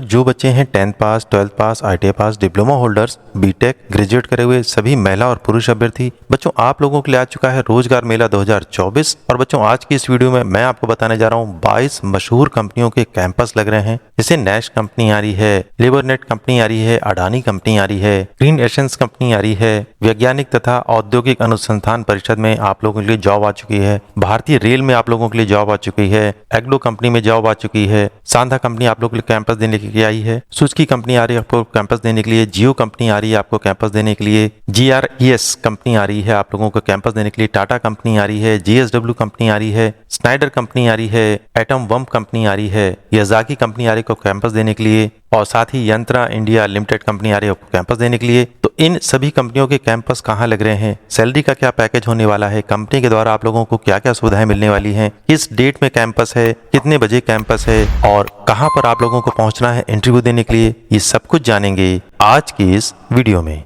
जो बच्चे हैं 10th पास, 12th पास, ITI पास, डिप्लोमा होल्डर्स, बीटेक, ग्रेजुएट करे हुए सभी महिला और पुरुष अभ्यर्थी बच्चों, आप लोगों के लिए आ चुका है रोजगार मेला 2024। और बच्चों आज की इस वीडियो में मैं आपको बताने जा रहा हूँ 22 मशहूर कंपनियों के कैंपस लग रहे हैं। जैसे नैश कंपनी आ रही है, लेबरनेट कंपनी आ रही है, अडानी कंपनी आ रही है, ग्रीन एसेंस कंपनी आ रही है, वैज्ञानिक तथा औद्योगिक अनुसंधान परिषद में आप लोगों के लिए जॉब आ चुकी है, भारतीय रेल में आप लोगों के लिए जॉब आ चुकी है, एग्लो कंपनी में जॉब आ चुकी है, सांधा कंपनी आप लोगों के लिए कैंपस देने के लिए आई है, सुजुकी कंपनी आ रही है आपको कैंपस देने के लिए, जियो कंपनी आ रही है आपको कैंपस देने के लिए, GRES कंपनी आ रही है आप लोगों को कैंपस देने के लिए, टाटा कंपनी आ रही है, JSW कंपनी आ रही है, स्नाइडर कंपनी आ रही है, एटम बम कंपनी आ रही है, याजाकी कंपनी आ रही है कैंपस देने के लिए, और साथ ही यंत्रा इंडिया लिमिटेड कंपनी आ रही है आपको कैंपस देने के लिए। तो इन सभी कंपनियों के कैंपस कहाँ लग रहे हैं, सैलरी का क्या पैकेज होने वाला है, कंपनी के द्वारा आप लोगों को क्या क्या सुविधाएं मिलने वाली हैं, किस डेट में कैंपस है, कितने बजे कैंपस है और कहां पर आप लोगों को पहुंचना है इंटरव्यू देने के लिए, ये सब कुछ जानेंगे आज की इस वीडियो में।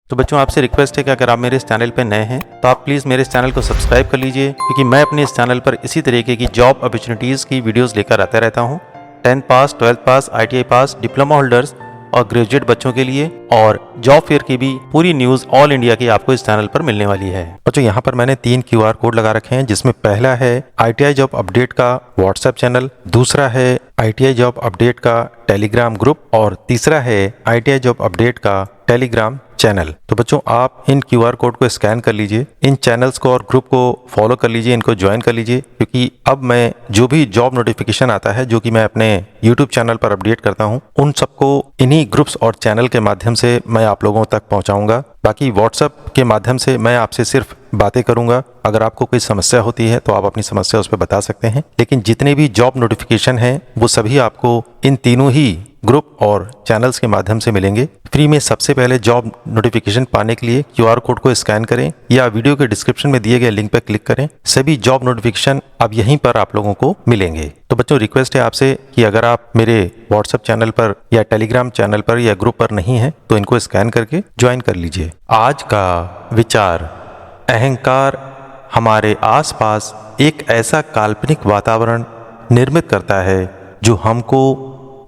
तो बच्चों आपसे रिक्वेस्ट है कि अगर आप मेरे इस चैनल पर नए हैं तो आप प्लीज़ मेरे इस चैनल को सब्सक्राइब कर लीजिए, क्योंकि मैं अपने इस चैनल पर इसी तरीके की जॉब अपॉर्चुनिटीज़ की वीडियोस लेकर आता रहता हूं। 10th पास, 12th पास, ITI पास, डिप्लोमा होल्डर्स और ग्रेजुएट बच्चों के लिए, और जॉब फेयर की भी पूरी न्यूज़ ऑल इंडिया की आपको इस चैनल पर मिलने वाली है। बच्चों यहाँ पर मैंने 3 QR कोड लगा रखे हैं, जिसमें पहला है ITI जॉब अपडेट का व्हाट्सएप चैनल, दूसरा है ITI जॉब अपडेट का टेलीग्राम ग्रुप और तीसरा है ITI जॉब अपडेट का टेलीग्राम चैनल। तो बच्चों आप इन QR कोड को स्कैन कर लीजिए, इन चैनल्स को और ग्रुप को फॉलो कर लीजिए, इनको ज्वाइन कर लीजिए, क्योंकि अब मैं जो भी जॉब नोटिफिकेशन आता है जो कि मैं अपने YouTube चैनल पर अपडेट करता हूं, उन सबको इन्हीं ग्रुप्स और चैनल के माध्यम से मैं आप लोगों तक पहुंचाऊंगा। बाकी व्हाट्सएप के माध्यम से मैं आपसे सिर्फ बातें करूंगा। अगर आपको कोई समस्या होती है तो आप अपनी समस्या उस पर बता सकते हैं, लेकिन जितने भी जॉब नोटिफिकेशन हैं वो सभी आपको इन तीनों ही ग्रुप और चैनल्स के माध्यम से मिलेंगे फ्री में। सबसे पहले जॉब नोटिफिकेशन पाने के लिए QR कोड को स्कैन करें या वीडियो के डिस्क्रिप्शन में दिए गए लिंक पर क्लिक करें। सभी जॉब नोटिफिकेशन अब यहीं पर आप लोगों को मिलेंगे। तो बच्चों रिक्वेस्ट है आपसे कि अगर आप मेरे व्हाट्सएप चैनल पर या टेलीग्राम चैनल पर या ग्रुप पर नहीं है तो इनको स्कैन करके ज्वाइन कर लीजिए। आज का विचार, अहंकार हमारे आसपास एक ऐसा काल्पनिक वातावरण निर्मित करता है जो हमको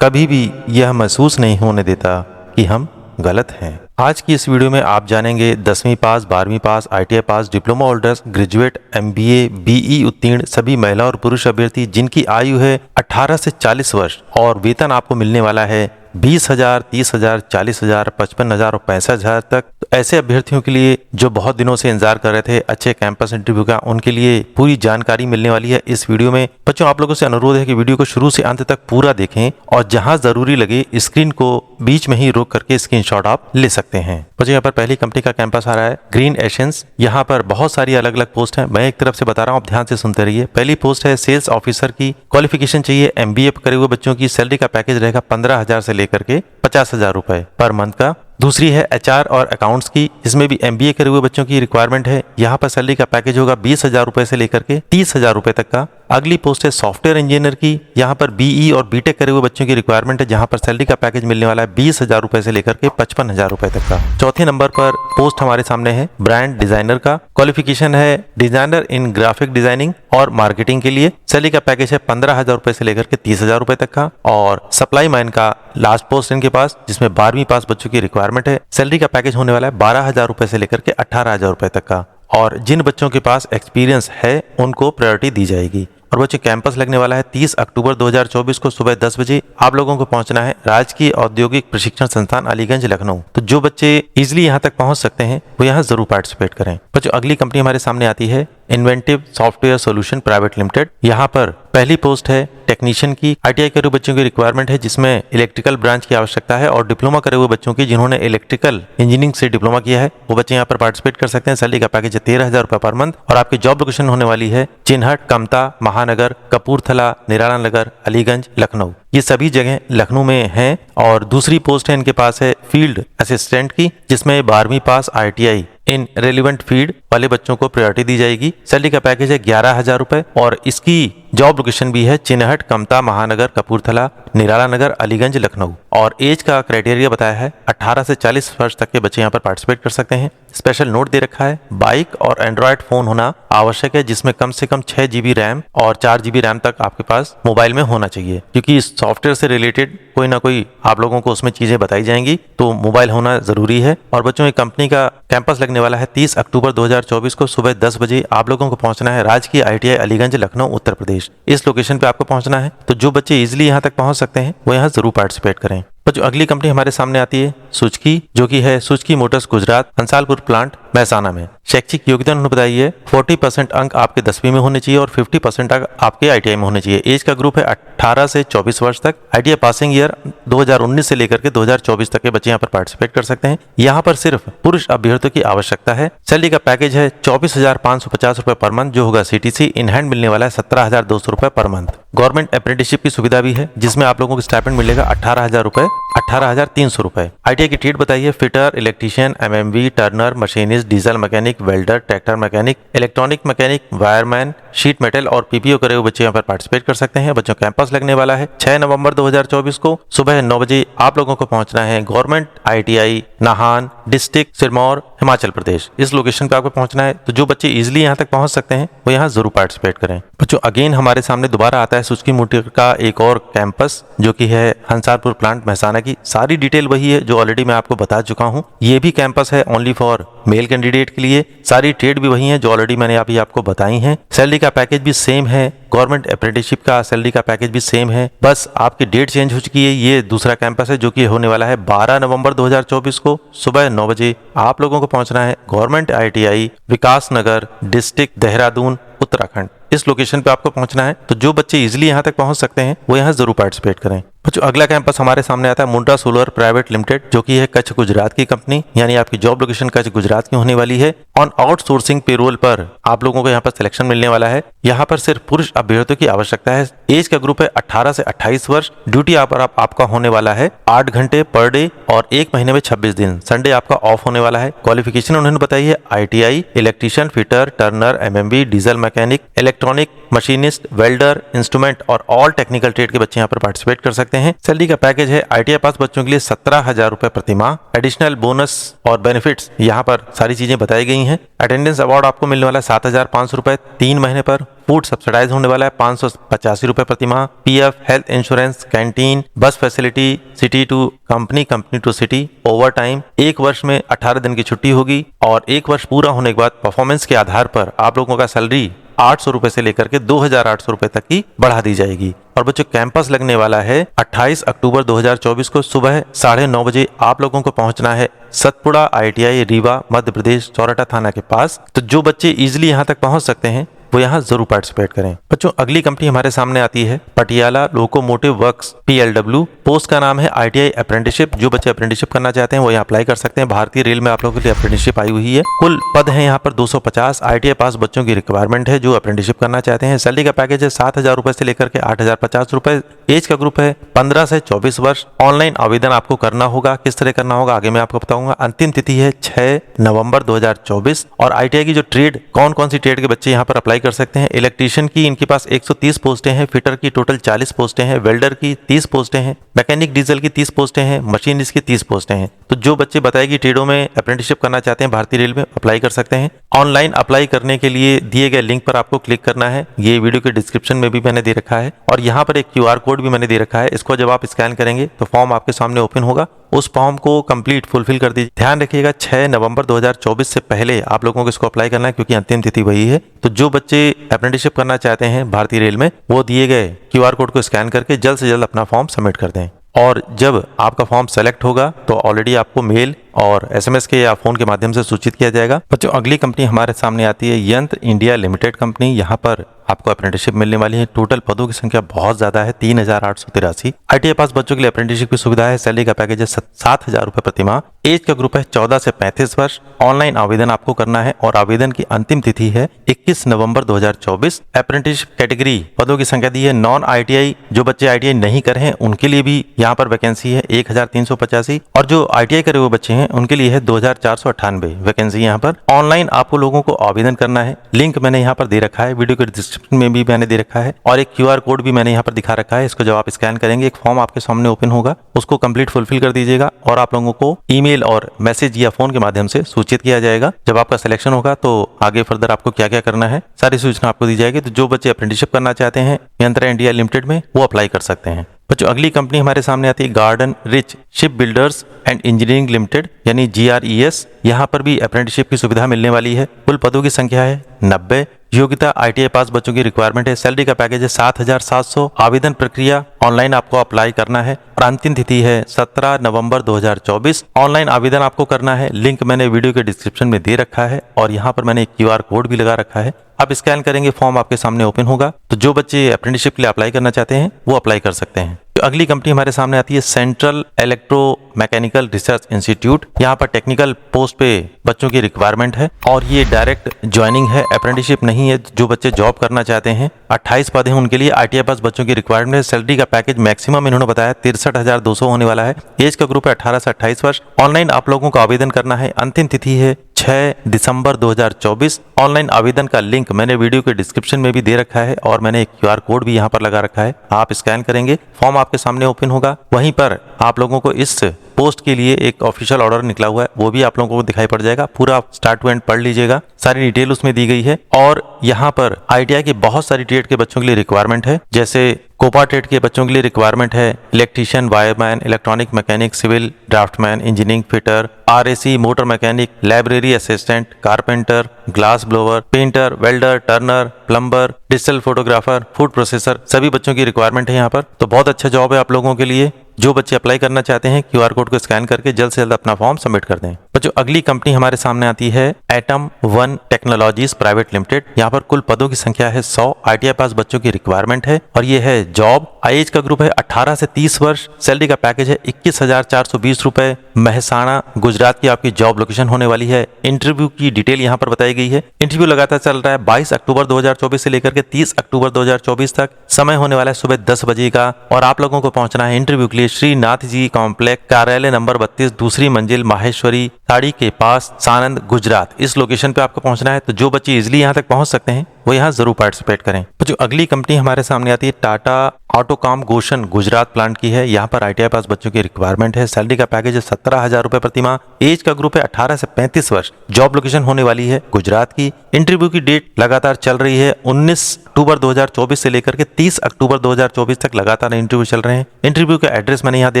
कभी भी यह महसूस नहीं होने देता कि हम गलत हैं। आज की इस वीडियो में आप जानेंगे 10वीं पास, 12वीं पास, ITI pass, diploma holders, graduate, MBA, BE उत्तीर्ण सभी महिला और पुरुष अभ्यर्थी जिनकी आयु है 18 से 40 वर्ष और वेतन आपको मिलने वाला है 20,000, 30,000, 40,000, 55,000 और 65,000 तक। तो ऐसे अभ्यर्थियों के लिए जो बहुत दिनों से इंतजार कर रहे थे अच्छे कैंपस इंटरव्यू का, उनके लिए पूरी जानकारी मिलने वाली है इस वीडियो में। बच्चों आप लोगों से अनुरोध है कि वीडियो को शुरू से अंत तक पूरा देखें और जहां जरूरी लगे स्क्रीन को बीच में ही रोक करके स्क्रीनशॉट आप ले सकते हैं। बच्चों यहाँ पर पहली कंपनी का कैंपस आ रहा है ग्रीन एसेंस। यहाँ पर बहुत सारी अलग अलग पोस्ट है, मैं एक तरफ से बता रहा हूँ, आप ध्यान से सुनते रहिए। पहली पोस्ट है सेल्स ऑफिसर की, क्वालिफिकेशन चाहिए MBA करे हुए बच्चों की, सैलरी का पैकेज रहेगा 15,000 से लेकर के 50,000 रुपए पर मंथ का। दूसरी है HR और अकाउंट्स की, जिसमें भी MBA करे हुए बच्चों की रिक्वायरमेंट है। यहाँ पर सैलरी का पैकेज होगा 20,000 रुपए से लेकर के 30,000 रुपए तक का। अगली पोस्ट है सॉफ्टवेयर इंजीनियर की, यहाँ पर BE और BTech करे हुए बच्चों की रिक्वायरमेंट है, जहाँ पर सैलरी का पैकेज मिलने वाला है 20,000 रुपए से लेकर के 55,000 रुपए तक का। चौथे नंबर पर पोस्ट हमारे सामने है ब्रांड डिजाइनर का, क्वालिफिकेशन है डिजाइनर इन ग्राफिक डिजाइनिंग और मार्केटिंग के लिए, सैलरी का पैकेज है 15,000 रुपए से लेकर के 30,000 रुपए तक का। और सप्लाई मैन का लास्ट पोस्ट इनके पास, जिसमें 12वीं पास बच्चों की रिक्वायरमेंट है, सैलरी का पैकेज होने वाला है 12,000 रुपए से लेकर के 18,000 रुपए तक का। और जिन बच्चों के पास एक्सपीरियंस है उनको प्रायोरिटी दी जाएगी। और बच्चे कैंपस लगने वाला है 30 अक्टूबर 2024 को सुबह 10 बजे। आप लोगों को पहुंचना है राजकीय औद्योगिक प्रशिक्षण संस्थान अलीगंज लखनऊ। तो जो बच्चे इजिली यहाँ तक पहुंच सकते हैं वो यहाँ जरूर पार्टिसिपेट करें। बच्चों अगली कंपनी हमारे सामने आती है inventive software solution private limited. यहाँ पर पहली पोस्ट है टेक्नीशियन की, ITI करे हुए बच्चों की रिक्वायरमेंट है, जिसमें इलेक्ट्रिकल ब्रांच की आवश्यकता है, और डिप्लोमा करे हुए बच्चों की जिन्होंने इलेक्ट्रिकल इंजीनियरिंग से डिप्लोमा किया है वो बच्चे यहाँ पर पार्टिसिपेट कर सकते हैं। सैलरी का पैकेज है 13,000 रुपए पर मंथ। और आपकी जॉब लोकेशन होने वाली है चिन्हट, कमता, महानगर, कपूरथला, निराला नगर, अलीगंज, लखनऊ। ये सभी जगह लखनऊ में हैं। और दूसरी पोस्ट है इनके पास है फील्ड असिस्टेंट की, जिसमें 12वीं पास ITI इन रेलिवेंट फील्ड वाले बच्चों को प्रायोरिटी दी जाएगी। सैलरी का पैकेज है 11,000 रुपए और इसकी जॉब लोकेशन भी है चिन्हट, कमता, महानगर, कपूरथला, निराला नगर, अलीगंज, लखनऊ। और एज का क्राइटेरिया बताया है 18 से 40 वर्ष तक के बच्चे यहाँ पर पार्टिसिपेट कर सकते हैं। स्पेशल नोट दे रखा है, बाइक और एंड्रॉयड फोन होना आवश्यक है जिसमें कम से कम 6 GB रैम और 4 GB रैम तक आपके पास मोबाइल में होना चाहिए, क्योंकि इस सॉफ्टवेयर से रिलेटेड कोई ना कोई आप लोगों को उसमें चीजें बताई जाएंगी, तो मोबाइल होना जरूरी है। और बच्चों, एक कंपनी का कैंपस लगने वाला है 30 अक्टूबर 2024 को सुबह 10 बजे। आप लोगों को पहुंचना है राजकीय ITI अलीगंज, लखनऊ, उत्तर प्रदेश। इस लोकेशन पे आपको पहुंचना है। तो जो बच्चे इजिली यहाँ तक पहुंच सकते हैं वो यहाँ जरूर पार्टिसिपेट करें। तो जो अगली कंपनी हमारे सामने आती है सुजुकी, जो कि है Suzuki motors Gujarat, Hansalpur plant, Mehsana में। शैक्षिक योग्यता उन्होंने बताई है 40% अंक आपके 10वीं में होने चाहिए और 50% अंक आपके ITI में होने चाहिए। एज का ग्रुप है 18 से 24 वर्ष तक। ITI पासिंग ईयर 2019 से लेकर के 2024 तक के बच्चे यहाँ पर पार्टिसिपेट कर सकते हैं। यहाँ पर सिर्फ पुरुष अभ्यर्थियों की आवश्यकता है। सैलरी का पैकेज है 24,550 रुपए पर मंथ, जो होगा CTC। इन हैंड मिलने वाला है 17,200 रुपए पर मंथ। गवर्नमेंट अप्रेंटिसशिप की सुविधा भी है, जिसमें आप लोगों को स्टाइपेंड मिलेगा 18,000 रुपए, 18,300 रुपए। ITI की ट्रेड बताइए fitter, electrician, MMV, Turner, machinist, diesel mechanic, welder, tractor mechanic, electronic mechanic, wireman, sheet metal और PPO करे हुए बच्चे यहाँ पर पार्टिसिपेट कर सकते हैं। बच्चों कैंपस लगने वाला है 6 नवंबर 2024 को सुबह 9 बजे। आप लोगों को पहुंचना है government ITI Nahan, district Sirmaur, Himachal Pradesh. इस लोकेशन पे आपको पहुंचना है। तो जो बच्चे इजिली यहाँ तक पहुंच सकते हैं वो यहाँ जरूर पार्टिसिपेट करें। बच्चों, अगेन हमारे सामने दोबारा आता है सुजुकी मोटर का एक और कैंपस, जो कि है हंसारपुर प्लांट, महसाना की। सारी डिटेल वही है जो ऑलरेडी मैं आपको बता चुका हूँ। ये भी कैंपस है ओनली फॉर मेल कैंडिडेट के लिए। सारी ट्रेड भी वही है जो ऑलरेडी मैंने अभी आपको बताई हैं। सैलरी का पैकेज भी सेम है, गवर्नमेंट अप्रेंटिसशिप का सैलरी का पैकेज भी सेम है, बस आपकी डेट चेंज हो चुकी है। ये दूसरा कैंपस है जो कि होने वाला है 12 नवंबर 2024 को सुबह 9 बजे। आप लोगों को पहुंचना है गवर्नमेंट ITI विकास नगर, डिस्ट्रिक्ट देहरादून, उत्तराखंड। इस लोकेशन पे आपको पहुंचना है। तो जो बच्चे इजिली यहाँ तक पहुंच सकते हैं वो यहाँ जरूर पार्टिसिपेट करें। बच्चों, अगला कैंपस हमारे सामने आता है मुंड्रा सोलर प्राइवेट लिमिटेड, जो कि है कच्छ गुजरात की कंपनी, यानी आपकी जॉब लोकेशन कच्छ गुजरात की होने वाली है। ऑन आउटसोर्सिंग पेरोल पर आप लोगों को यहाँ पर सिलेक्शन मिलने वाला है। यहाँ पर सिर्फ पुरुष अभ्यर्थियों की आवश्यकता है। एज का ग्रुप है 18 से 28 वर्ष। ड्यूटी आपका होने वाला है 8 घंटे पर डे और 1 महीने में 26 दिन। संडे आपका ऑफ होने वाला है। क्वालिफिकेशन उन्होंने बताई है ITI electrician, fitter, Turner, MMV, diesel mechanic, electronic, machinist, welder, instrument और ऑल टेक्निकल ट्रेड के बच्चे यहाँ पर पार्टिसिपेट कर सकते हैं। सैलरी का पैकेज है ITI पास बच्चों के लिए 17,000 रुपए प्रति माह। एडिशनल बोनस और बेनिफिट्स यहाँ पर सारी चीजें बताई गई हैं। अटेंडेंस अवार्ड आपको मिलने वाला है 7,500 रुपए 3 महीने पर। फूड सब्सिडाइज होने वाला है 585 रुपए प्रति माह। PF, health insurance, canteen, bus facility, city to company, company to city, overtime. 1 वर्ष में 18 दिन की छुट्टी होगी और 1 वर्ष पूरा होने के बाद परफॉर्मेंस के आधार पर आप लोगों का सैलरी 800 रुपए से लेकर के 2,800 रुपए तक की बढ़ा दी जाएगी। और बच्चों, कैंपस लगने वाला है 28 अक्टूबर 2024 को सुबह 9:30 बजे। आप लोगों को पहुंचना है सतपुड़ा ITI रीवा, मध्य प्रदेश, चौराटा थाना के पास। तो जो बच्चे इजिली यहाँ तक पहुंच सकते हैं वो यहाँ जरूर पार्टिसिपेट करें। बच्चों, अगली कंपनी हमारे सामने आती है Patiala locomotive works PLW। Post का नाम है ITI अप्रेंटिसशिप। जो बच्चे अप्रेंटिसशिप करना चाहते हैं वो यहाँ अप्लाई कर सकते हैं। भारतीय रेल में आप लोगों के लिए अप्रेंटिसशिप आई हुई है। कुल पद है यहाँ पर 250। ITI पास बच्चों की रिक्वायरमेंट है जो अप्रेंटिसशिप करना चाहते हैं। सैलरी का पैकेज है 7,000 रुपए से लेकर के 8,050 रुपए। एज का ग्रुप है 15 से 24 वर्ष। ऑनलाइन आवेदन आपको करना होगा। किस तरह करना होगा आगे मैं आपको बताऊंगा। अंतिम तिथि है 6 नवंबर 2024। और ITI की जो ट्रेड, कौन कौन सी ट्रेड के बच्चे यहाँ पर अप्लाई कर सकते हैं। इलेक्ट्रीशियन की इनके पास 130 पोस्टें हैं, फिटर की टोटल 40 पोस्टें हैं, वेल्डर की 30 पोस्टें हैं, मैकेनिक डीजल की 30 पोस्टें हैं, मशीनिस्ट की 30 पोस्टें हैं। तो जो बच्चे बताएगी ट्रेडों में अप्रेंटिसशिप करना चाहते हैं भारतीय रेल में अप्लाई कर सकते हैं। ऑनलाइन अप्लाई करने के लिए दिए गए लिंक पर आपको क्लिक करना है। ये वीडियो के डिस्क्रिप्शन में भी मैंने दे रखा है और यहाँ पर एक QR कोड भी मैंने दे रखा है। इसको जब आप स्कैन करेंगे तो फॉर्म आपके सामने ओपन होगा। उस फॉर्म को कंप्लीट फुलफिल कर दीजिए। ध्यान रखिएगा 6 नवंबर 2024 से पहले आप लोगों को इसको अप्लाई करना है, क्योंकि अंतिम तिथि वही है। तो जो बच्चे अप्रेंटिसशिप करना चाहते हैं भारतीय रेल में वो दिए गए QR कोड को स्कैन करके जल्द से जल्द अपना फॉर्म सबमिट कर दें। और जब आपका फॉर्म सेलेक्ट होगा तो ऑलरेडी आपको मेल और SMS के या फोन के माध्यम से सूचित किया जाएगा। बच्चों, अगली कंपनी हमारे सामने आती है यंत्र इंडिया लिमिटेड कंपनी। यहाँ पर आपको अप्रेंटिसशिप मिलने वाली है। टोटल पदों की संख्या बहुत ज्यादा है, 3,883। ITI पास बच्चों के लिए अप्रेंटिसशिप की सुविधा है। सैलरी का पैकेज है 7,000 रुपए प्रति माह। एज का ग्रुप है 14 से 35 वर्ष। ऑनलाइन आवेदन आपको करना है और आवेदन की अंतिम तिथि है 21 नवंबर 2024। अप्रेंटिसशिप कैटेगरी पदों की संख्या दी है। नॉन ITI, जो बच्चे ITI नहीं करे हैं उनके लिए भी यहाँ पर वैकेंसी है 1,385 और जो ITI करे हुए बच्चे हैं उनके लिए है 2,498 वैकेंसी यहाँ पर। ऑनलाइन आपको लोगों को आवेदन करना है। लिंक मैंने यहाँ पर दे रखा है वीडियो के डिस्क्रिप्शन में भी मैंने दे रखा है और एक QR कोड भी मैंने यहाँ पर दिखा रखा है। इसको जब आप स्कैन करेंगे एक फॉर्म आपके सामने ओपन होगा, उसको कंप्लीट फुलफिल कर दीजिएगा और आप लोगों को ईमेल और मैसेज या फोन के माध्यम से सूचित किया जाएगा। जब आपका सिलेक्शन होगा तो आगे फर्दर आपको क्या क्या करना है सारी सूचना आपको दी जाएगी। तो जो बच्चे अप्रेंटिसशिप करना चाहते हैं यंत्रा इंडिया लिमिटेड में वो अप्लाई कर सकते हैं। बच्चों अगली कंपनी हमारे सामने आती है garden rich ship builders and engineering limited यानी GRES। यहाँ पर भी अप्रेंटिसशिप की सुविधा मिलने वाली है। कुल पदों की संख्या है 90। योग्यता ITI पास बच्चों की रिक्वायरमेंट है। सैलरी का पैकेज है 7,700। आवेदन प्रक्रिया ऑनलाइन आपको अप्लाई करना है और अंतिम तिथि है 17 नवंबर 2024। ऑनलाइन आवेदन आपको करना है। लिंक मैंने वीडियो के डिस्क्रिप्शन में दे रखा है और यहाँ पर मैंने एक QR कोड भी लगा रखा है। आप स्कैन करेंगे फॉर्म आपके सामने ओपन होगा। तो जो बच्चे अप्रेंटिसशिप के लिए अप्लाई करना चाहते हैं वो अप्लाई कर सकते हैं। तो अगली कंपनी हमारे सामने आती है central electro mechanical research institute. यहाँ पर टेक्निकल पोस्ट पे बच्चों की रिक्वायरमेंट है और ये डायरेक्ट ज्वाइनिंग है, अप्रेंटिसशिप नहीं है। जो बच्चे जॉब करना चाहते हैं 28 पद हैं उनके लिए। ITI पास बच्चों की रिक्वायरमेंट है। सैलरी का पैकेज मैक्सिमम इन्होंने बताया 63,200 होने वाला है। एज का ग्रुप है 18 से 28 वर्ष। ऑनलाइन आप लोगों को आवेदन करना है। अंतिम तिथि है 6 दिसंबर 2024। ऑनलाइन आवेदन का लिंक मैंने वीडियो के डिस्क्रिप्शन में भी दे रखा है और मैंने एक QR कोड भी यहाँ पर लगा रखा है। आप स्कैन करेंगे फॉर्म आपके सामने ओपन होगा। वहीं पर आप लोगों को इस पोस्ट के लिए एक ऑफिशियल ऑर्डर निकला हुआ है वो भी आप लोगों को दिखाई पड़ जाएगा। पूरा स्टार्ट टू एंड पढ़ लीजिएगा, सारी डिटेल उसमें दी गई है। और यहाँ पर ITI के बहुत सारी ट्रेड के बच्चों के लिए रिक्वायरमेंट है, जैसे कोपा ट्रेड के बच्चों के लिए रिक्वायरमेंट है electrician, wireman, electronic mechanic, civil draftman, engineering fitter, RAC, motor mechanic, library assistant, carpenter, glass blower, painter, welder, turner, plumber, digital photographer, food processor, सभी बच्चों की रिक्वायरमेंट है यहाँ पर। तो बहुत अच्छा जॉब है आप लोगों के लिए। जो बच्चे अप्लाई करना चाहते हैं QR कोड को स्कैन करके जल्द से जल्द अपना फॉर्म सबमिट कर दें। बच्चों अगली कंपनी हमारे सामने आती है atom one technologies private limited. यहाँ पर कुल पदों की संख्या है 100। ITI पास बच्चों की रिक्वायरमेंट है और ये है जॉब। एज का ग्रुप है 18 से 30 वर्ष। सैलरी का पैकेज है 21,420 रुपए। महसाणा गुजरात की आपकी जॉब लोकेशन होने वाली है। इंटरव्यू की डिटेल यहाँ पर बताई गई है। इंटरव्यू लगातार चल रहा है 22 अक्टूबर 2024 से लेकर के 30 अक्टूबर 2024 तक। समय होने वाला है सुबह 10 बजे का और आप लोगों को पहुंचना है इंटरव्यू के लिए श्री नाथ जी कॉम्प्लेक्स, कार्यालय नंबर 32, दूसरी मंजिल, माहेश्वरी साड़ी के पास, सानंद, गुजरात। इस लोकेशन पे आपको पहुंचना है। तो जो बच्चे इजिली यहाँ तक पहुंच सकते हैं वो यहाँ जरूर पार्टिसिपेट करें। तो जो अगली कंपनी हमारे सामने आती है टाटा ऑटोकॉम गोशन गुजरात प्लांट की है। यहाँ पर ITI पास बच्चों की रिक्वायरमेंट है। सैलरी का पैकेज है 17,000 रुपए प्रति माह। एज का ग्रुप है 18 से 35 वर्ष। जॉब लोकेशन होने वाली है गुजरात की। इंटरव्यू की डेट लगातार चल रही है 19 अक्टूबर 2024 से लेकर के 30 अक्टूबर 2024 तक लगातार इंटरव्यू चल रहे हैं। इंटरव्यू का एड्रेस मैंने यहाँ दे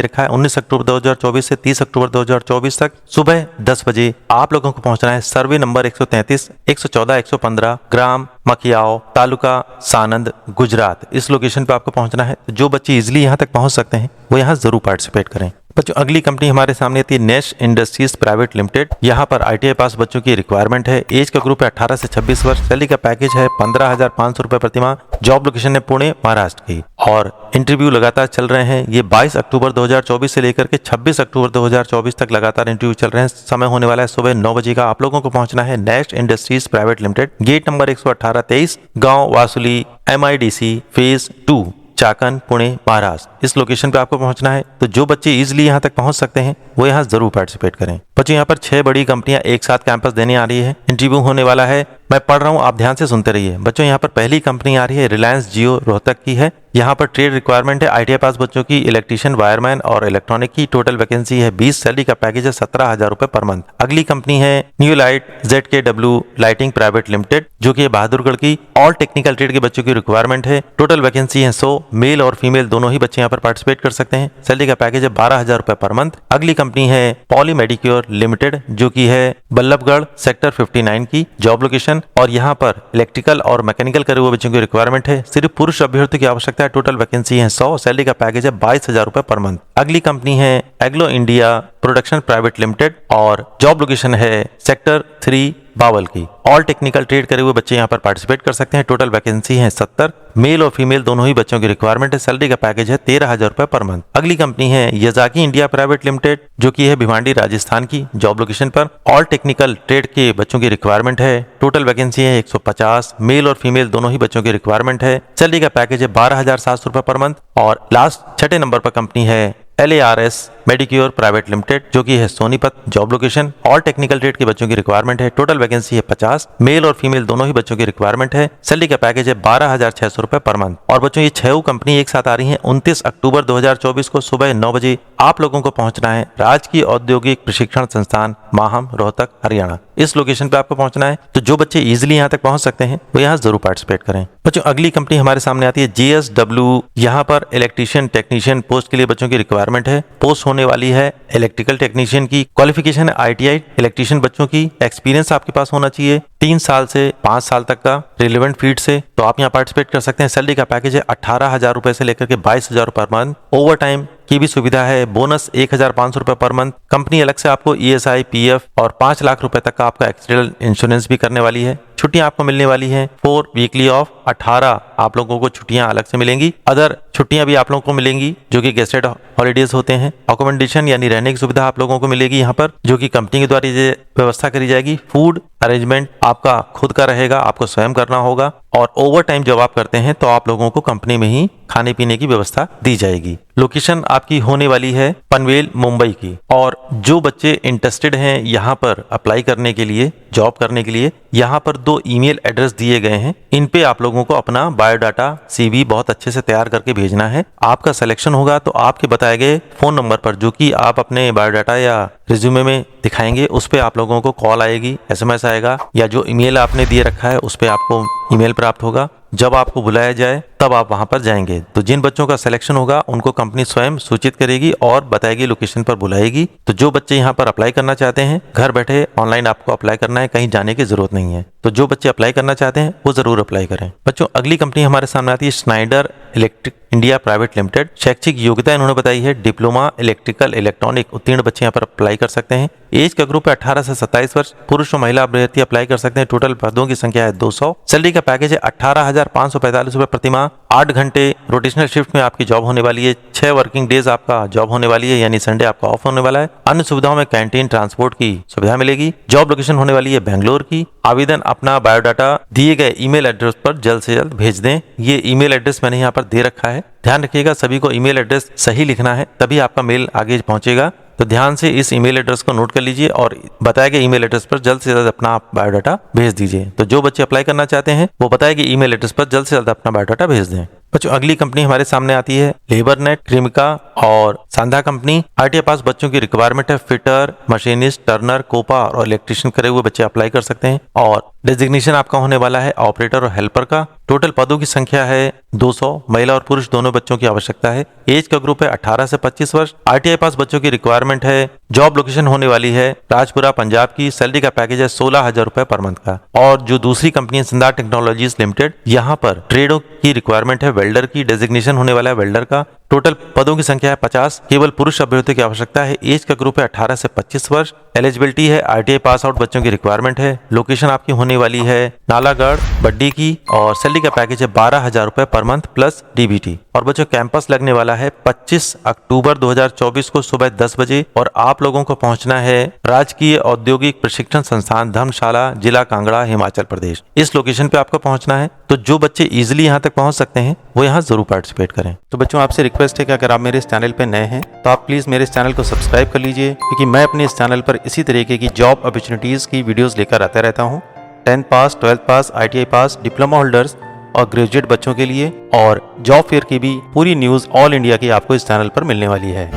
रखा है। 19 अक्टूबर 2024 से 30 अक्टूबर 2024 तक सुबह 10 बजे आप लोगों को पहुंचना है सर्वे नंबर 133, 114, 115, ग्राम मखियाओ, तालुका सानंद, गुजरात। इस लोकेशन पे आपको पहुंचना है। जो बच्चे इजिली यहाँ तक पहुंच सकते हैं वो यहाँ जरूर पार्टिसिपेट करें। बच्चों अगली कंपनी हमारे सामने आती है नेश इंडस्ट्रीज प्राइवेट लिमिटेड। यहाँ पर ITI पास बच्चों की रिक्वायरमेंट है। एज का ग्रुप है 18 से 26 वर्ष। सैलरी का पैकेज है 15,500 रुपए प्रति माह। जॉब लोकेशन है पुणे महाराष्ट्र की और इंटरव्यू लगातार चल रहे हैं। ये 22 अक्टूबर 2024 से लेकर के 26 अक्टूबर 2024 तक लगातार इंटरव्यू चल रहे हैं। समय होने वाला है सुबह 9 बजे का। आप लोगों को पहुंचना है Nash industries private limited, gate number 118-23, गाँव वासुली, MIDC, फेज 2, चाकन, पुणे महाराष्ट्र। इस लोकेशन पे आपको पहुंचना है। तो जो बच्चे इजिली यहाँ तक पहुंच सकते हैं वो यहाँ जरूर पार्टिसिपेट करें। बच्चों यहाँ पर 6 बड़ी कंपनियां एक साथ कैंपस देने आ रही है। इंटरव्यू होने वाला है। मैं पढ़ रहा हूँ, आप ध्यान से सुनते रहिए। बच्चों यहाँ पर पहली कंपनी आ रही है रिलायंस जियो रोहतक की है। यहाँ पर ट्रेड रिक्वायरमेंट है ITI पास बच्चों की इलेक्ट्रीशियन, वायरमैन और इलेक्ट्रॉनिक की। टोटल वैकेंसी है 20। सैलरी का पैकेज है 17,000 रुपए पर मंथ। अगली कंपनी है new light ZKW lighting private limited जो कि बहादुरगढ़ की। ऑल टेक्निकल ट्रेड के बच्चों की रिक्वायरमेंट है। टोटल वैकेंसी है 100। मेल और फीमेल दोनों ही बच्चे यहाँ पर पार्टिसिपेट कर सकते हैं। सैलरी का पैकेज है 12,000 रुपए पर मंथ। अगली कंपनी है पॉली मेडिक्योर लिमिटेड जो की है बल्लभगढ़ सेक्टर 59 की। जॉब लोकेशन और यहाँ पर इलेक्ट्रिकल और मैकेनिकल करे हुए बच्चों की रिक्वायरमेंट है। सिर्फ पुरुष अभ्यर्थी की आवश्यकता है। टोटल वैकेंसी है 100। सैलरी का पैकेज है 22,000 रुपए पर मंथ। अगली कंपनी है एग्लो इंडिया प्रोडक्शन प्राइवेट लिमिटेड और जॉब लोकेशन है सेक्टर 3 बावल की। ऑल टेक्निकल ट्रेड करे हुए बच्चे यहाँ पर पार्टिसिपेट कर सकते हैं। टोटल वैकेंसी है 70। मेल और फीमेल दोनों ही बच्चों की रिक्वायरमेंट है। सैलरी का पैकेज है 13,000 रुपए पर मंथ। अगली कंपनी है यजाकी इंडिया प्राइवेट लिमिटेड जो की है भिवांडी राजस्थान की। जॉब लोकेशन पर ऑल टेक्निकल ट्रेड के बच्चों की रिक्वायरमेंट है। टोटल वैकेंसी है 150। मेल और फीमेल दोनों ही बच्चों की रिक्वायरमेंट है। सैलरी का पैकेज है 12,700 रुपए पर मंथ। और लास्ट 6ठे नंबर पर कंपनी है LARS मेडिक्योर प्राइवेट लिमिटेड, जो कि है Sonipat. Job location all technical trade के बच्चों की रिक्वायरमेंट है। टोटल वैकेंसी है 50, मेल और फीमेल दोनों ही बच्चों की रिक्वायरमेंट है। सैलरी का पैकेज है 12,600 रुपए पर मंथ। और बच्चों ये 6 कंपनी एक साथ आ रही है। 29 अक्टूबर 2024 को सुबह 9 बजे आप लोगों को पहुंचना है राजकीय औद्योगिक प्रशिक्षण संस्थान माहम, रोहतक, हरियाणा। इस लोकेशन पे आपको पहुंचना है। तो जो बच्चे इजीली यहाँ तक पहुंच सकते हैं वो यहाँ जरूर पार्टिसिपेट करें। बच्चों अगली कंपनी हमारे सामने आती है JSW। यहाँ पर इलेक्ट्रीशियन टेक्नीशियन पोस्ट के लिए बच्चों की रिक्वायरमेंट है। पोस्ट होने वाली है इलेक्ट्रिकल टेक्नीशियन की। क्वालिफिकेशन है ITI इलेक्ट्रीशियन बच्चों की। एक्सपीरियंस आपके पास होना चाहिए 3 साल से 5 साल तक का रिलेवेंट फील्ड से। तो आप यहाँ पार्टिसिपेट कर सकते हैं। सैलरी का पैकेज है 18,000 रुपए से लेकर के 22,000 रुपए पर मंथ। ओवर टाइम की भी सुविधा है। बोनस 1,500 रुपए पर मंथ। कंपनी अलग से आपको ESI, PF और 5 लाख रुपए तक का आपका एक्सीडेंटल इंश्योरेंस भी करने वाली है। छुट्टियां आपको मिलने वाली हैं 4 वीकली ऑफ। 18 आप लोगों को छुट्टियां अलग से मिलेंगी। अदर छुट्टियां भी आप लोगों को मिलेंगी जो कि गेस्टेड हॉलीडेज होते हैं। अकोमोडेशन यानी रहने की सुविधा आप लोगों को मिलेगी यहाँ पर, जो कि कंपनी के द्वारा ये व्यवस्था करी जाएगी। फूड अरेंजमेंट आपका खुद का रहेगा, आपको स्वयं करना होगा। और ओवर टाइम जब आप करते हैं तो आप लोगों को कंपनी में ही खाने पीने की व्यवस्था दी जाएगी। लोकेशन आपकी होने वाली है पनवेल, मुंबई की। और जो बच्चे इंटरेस्टेड हैं यहाँ पर अप्लाई करने के लिए, जॉब करने के लिए, यहाँ पर 2 ईमेल एड्रेस दिए गए हैं। इन पे आप लोगों को अपना बायोडाटा, CV बहुत अच्छे से तैयार करके भेजना है। आपका सिलेक्शन होगा तो आपके बताए गए फोन नंबर पर, जो कि आप अपने बायोडाटा या रिज्यूमे में दिखाएंगे, उस पे आप लोगों को कॉल आएगी, SMS आएगा, या जो ईमेल आपने दिए रखा है उस पे आपको ईमेल प्राप्त होगा। जब आपको बुलाया जाए तब आप वहां पर जाएंगे। तो जिन बच्चों का सिलेक्शन होगा उनको कंपनी स्वयं सूचित करेगी और बताएगी, लोकेशन पर बुलाएगी। तो जो बच्चे यहाँ पर अप्लाई करना चाहते हैं, घर बैठे ऑनलाइन आपको अप्लाई करना है, कहीं जाने की जरूरत नहीं है। तो जो बच्चे अप्लाई करना चाहते हैं वो जरूर अप्लाई करें। बच्चों अगली कंपनी हमारे सामने आती है Snyder electric India private limited. शैक्षिक योग्यता इन्होंने बताई है डिप्लोमा इलेक्ट्रिकल इलेक्ट्रॉनिक। उत्तीर्ण बच्चे यहाँ पर अप्लाई कर सकते हैं। एज का ग्रुप है 18 से 27 वर्ष। पुरुष और महिला अभ्यर्थी अप्लाई कर सकते हैं। टोटल पदों की संख्या है 200। सैलरी का पैकेज है 18,545 रुपए प्रति माह। 8 घंटे रोटेशनल शिफ्ट में आपकी जॉब होने वाली है। 6 वर्किंग डेज आपका जॉब होने वाली है, यानी संडे आपका ऑफ होने वाला है। अन्य सुविधाओं में कैंटीन, ट्रांसपोर्ट की सुविधा मिलेगी। जॉब लोकेशन होने वाली है बेंगलोर की। आवेदन अपना बायोडाटा दिए गए ईमेल एड्रेस पर जल्द से जल्द भेज दें। ये ईमेल एड्रेस मैंने यहाँ पर दे रखा है, ध्यान रखिएगा सभी को ईमेल एड्रेस सही लिखना है, तभी आपका मेल आगे पहुंचेगा। तो ध्यान से इस ईमेल एड्रेस को नोट कर लीजिए और बताए गए ईमेल एड्रेस पर जल्द से जल्द अपना बायोडाटा भेज दीजिए। तो जो बच्चे अप्लाई करना चाहते हैं वो बताए गए ईमेल एड्रेस पर जल्द से जल्द अपना बायोडाटा भेज दें। बच्चों अगली कंपनी हमारे सामने आती है लेबर नेट, क्रिमिका और सांधा कंपनी। ITI पास बच्चों की रिक्वायरमेंट है। फिटर, मशीनिस्ट, टर्नर, कोपा और इलेक्ट्रीशियन करे हुए बच्चे अप्लाई कर सकते हैं। और डेजिग्नेशन आपका होने वाला है ऑपरेटर और हेल्पर का। टोटल पदों की संख्या है 200। महिला और पुरुष दोनों बच्चों की आवश्यकता है। एज का ग्रुप है 18 से 25 वर्ष। ITI पास बच्चों की रिक्वायरमेंट है। जॉब लोकेशन होने वाली है राजपुरा, पंजाब की। सैलरी का पैकेज है 16,000 रुपए पर मंथ का। और जो दूसरी कंपनी है सिंधा टेक्नोलॉजीज लिमिटेड, यहाँ पर ट्रेडों की रिक्वायरमेंट है। वेल्डर की डेजिग्नेशन होने वाला है वेल्डर का। टोटल पदों की संख्या है 50। केवल पुरुष अभ्यर्थियों की आवश्यकता है। एज का ग्रुप है 18 से 25 वर्ष। एलिजिबिलिटी है ITI पास आउट बच्चों की रिक्वायरमेंट है। लोकेशन आपकी होने वाली है नालागढ़, बड्डी की। और सैलरी का पैकेज है 12,000 रुपए पर मंथ प्लस DBT। और बच्चों कैंपस लगने वाला है 25 अक्टूबर 2024 को सुबह 10 बजे। और आप लोगों को पहुंचना है राजकीय औद्योगिक प्रशिक्षण संस्थान धर्मशाला, जिला कांगड़ा, हिमाचल प्रदेश। इस लोकेशन पे आपको पहुंचना है। तो जो बच्चे इजिली यहाँ तक पहुंच सकते हैं वो यहाँ जरूर पार्टिसिपेट करें। तो बच्चों आपसे रिक्वेस्ट है कि अगर आप मेरे इस चैनल पे नए हैं तो आप प्लीज मेरे इस चैनल को सब्सक्राइब कर लीजिए, क्योंकि मैं अपने इस चैनल पर इसी तरीके की जॉब अपॉर्चुनिटीज की वीडियोस लेकर आता रहता हूँ। 10th पास, 12th पास, ITI पास, डिप्लोमा होल्डर्स और ग्रेजुएट बच्चों के लिए। और जॉब फेयर की भी पूरी न्यूज ऑल इंडिया की आपको इस चैनल पर मिलने वाली है।